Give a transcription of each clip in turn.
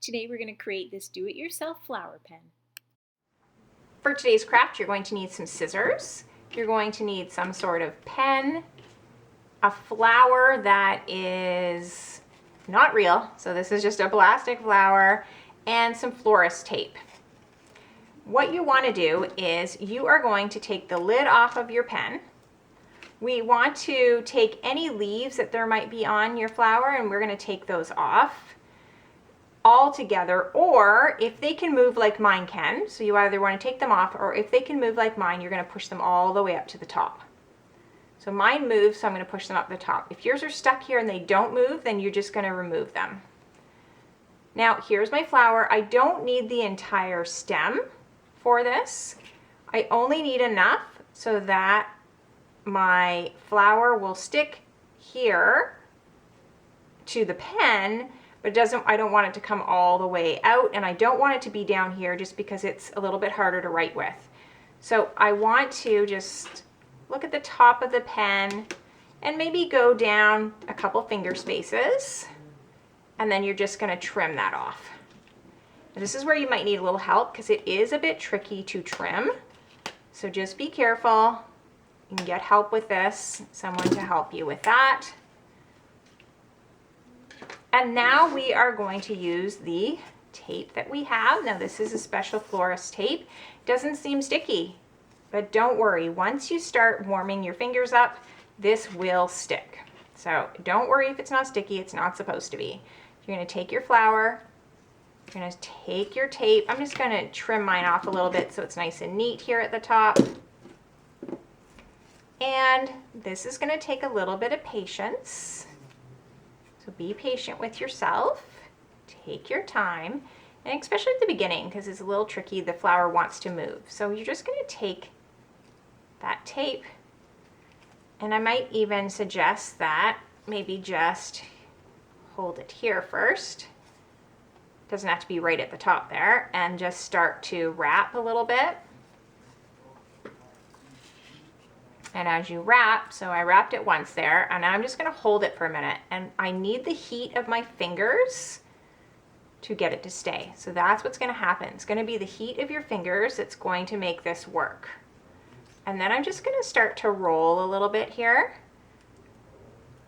Today we're going to create this do-it-yourself flower pen. For today's craft, you're going to need some scissors. You're going to need some sort of pen, a flower that is not real, so this is just a plastic flower, and some florist tape. What you want to do is you are going to take the lid off of your pen. We want to take any leaves that there might be on your flower, and we're going to take those off all together, or if they can move like mine can, so you either want to take them off, or if they can move like mine, you're going to push them all the way up to the top. So mine moves, so I'm going to push them up the top. If yours are stuck here and they don't move, then you're just going to remove them. Now here's my flower. I don't need the entire stem for this. I only need enough so that my flower will stick here to the pen, but I don't want it to come all the way out, and I don't want it to be down here just because it's a little bit harder to write with. So I want to just look at the top of the pen and maybe go down a couple finger spaces, and then you're just going to trim that off. And this is where you might need a little help because it is a bit tricky to trim. So just be careful. You can get help with this, someone to help you with that. And now we are going to use the tape that we have. Now this is a special florist tape. It doesn't seem sticky, but don't worry. Once you start warming your fingers up, this will stick. So don't worry if it's not sticky, it's not supposed to be. You're going to take your flower, you're going to take your tape. I'm just going to trim mine off a little bit so it's nice and neat here at the top. And this is going to take a little bit of patience. So be patient with yourself, take your time, and especially at the beginning because it's a little tricky, the flower wants to move. So you're just going to take that tape, and I might even suggest that maybe just hold it here first. Doesn't have to be right at the top there, and just start to wrap a little bit. And as you wrap, so I wrapped it once there, and I'm just going to hold it for a minute, and I need the heat of my fingers to get it to stay. So that's what's going to happen. It's going to be the heat of your fingers that's going to make this work. And then I'm just going to start to roll a little bit here,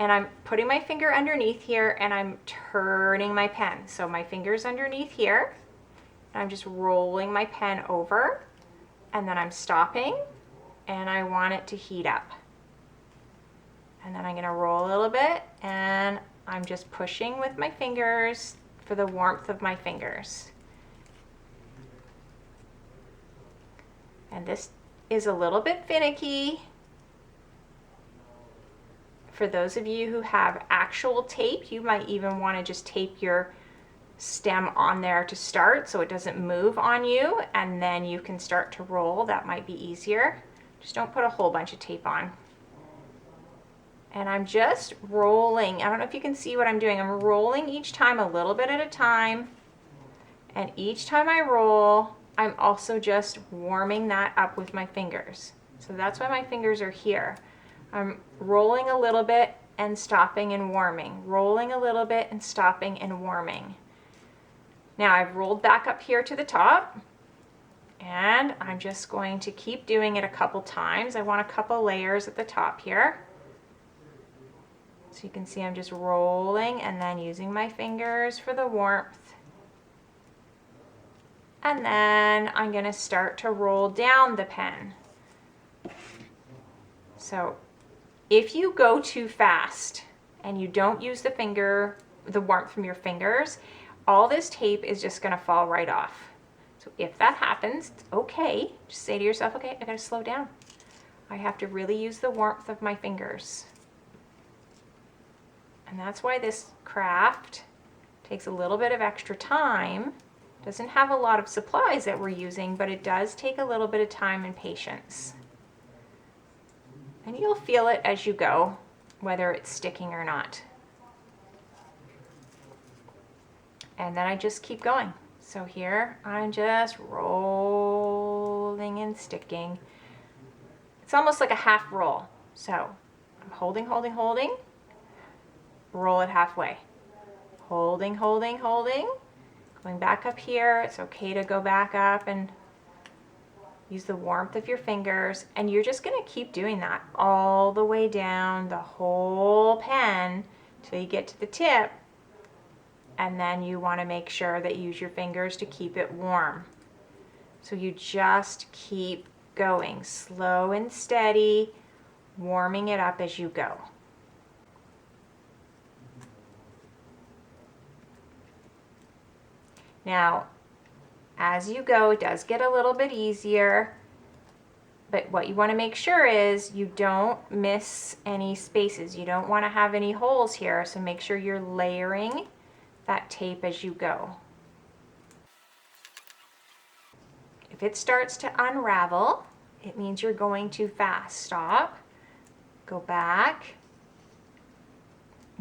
and I'm putting my finger underneath here, and I'm turning my pen. So my finger's underneath here, and I'm just rolling my pen over, and then I'm stopping, and I want it to heat up. And then I'm going to roll a little bit, and I'm just pushing with my fingers for the warmth of my fingers. And this is a little bit finicky. For those of you who have actual tape, you might even want to just tape your stem on there to start so it doesn't move on you, and then you can start to roll. That might be easier. Just don't put a whole bunch of tape on. And I'm just rolling. I don't know if you can see what I'm doing. I'm rolling each time a little bit at a time. And each time I roll, I'm also just warming that up with my fingers. So that's why my fingers are here. I'm rolling a little bit and stopping and warming. Rolling a little bit and stopping and warming. Now I've rolled back up here to the top. And I'm just going to keep doing it a couple times. I want a couple layers at the top here. So you can see I'm just rolling and then using my fingers for the warmth. And then I'm going to start to roll down the pen. So if you go too fast and you don't use the warmth from your fingers, all this tape is just going to fall right off. So if that happens, it's okay. Just say to yourself, okay, I gotta slow down. I have to really use the warmth of my fingers. And that's why this craft takes a little bit of extra time. Doesn't have a lot of supplies that we're using, but it does take a little bit of time and patience. And you'll feel it as you go, whether it's sticking or not. And then I just keep going. So here I'm just rolling and sticking. It's almost like a half roll. So I'm holding, holding, holding, roll it halfway. Holding, holding, holding, Going back up here, it's okay to go back up and use the warmth of your fingers, and you're just going to keep doing that all the way down the whole pen till you get to the tip, and then you want to make sure that you use your fingers to keep it warm. So you just keep going, slow and steady, warming it up as you go. Now, as you go, it does get a little bit easier, but what you want to make sure is you don't miss any spaces. You don't want to have any holes here, so make sure you're layering that tape as you go. If it starts to unravel, it means you're going too fast. Stop, go back,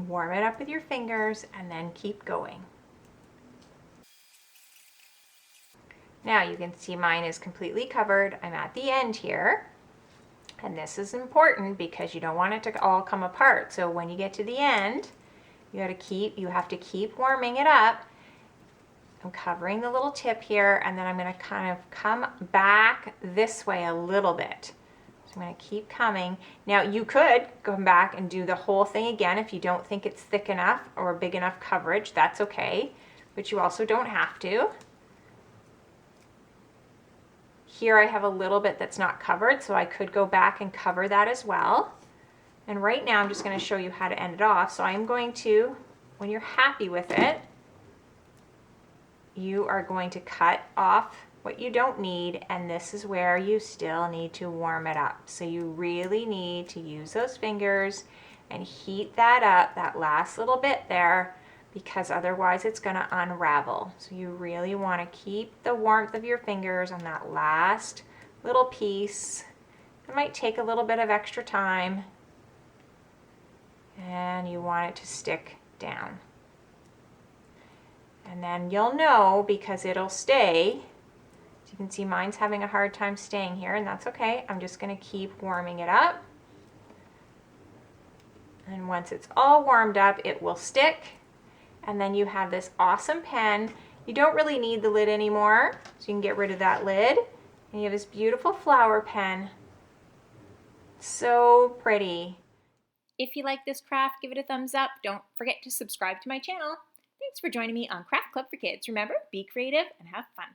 warm it up with your fingers, and then keep going. Now you can see mine is completely covered. I'm at the end here, and this is important because you don't want it to all come apart. So when you get to the end, you have to keep warming it up. I'm covering the little tip here, and then I'm going to kind of come back this way a little bit. So I'm going to keep coming. Now you could go back and do the whole thing again if you don't think it's thick enough or big enough coverage. That's okay, but you also don't have to. Here I have a little bit that's not covered, so I could go back and cover that as well. And right now I'm just going to show you how to end it off. So I'm going to, when you're happy with it, you are going to cut off what you don't need, and this is where you still need to warm it up. So you really need to use those fingers and heat that up, that last little bit there, because otherwise it's going to unravel. So you really want to keep the warmth of your fingers on that last little piece. It might take a little bit of extra time, and you want it to stick down. And then you'll know because it'll stay. As you can see, mine's having a hard time staying here, and that's okay. I'm just going to keep warming it up. And once it's all warmed up, it will stick. And then you have this awesome pen. You don't really need the lid anymore, so you can get rid of that lid. And you have this beautiful flower pen. So pretty. If you like this craft, give it a thumbs up. Don't forget to subscribe to my channel. Thanks for joining me on Craft Club for Kids. Remember, be creative and have fun.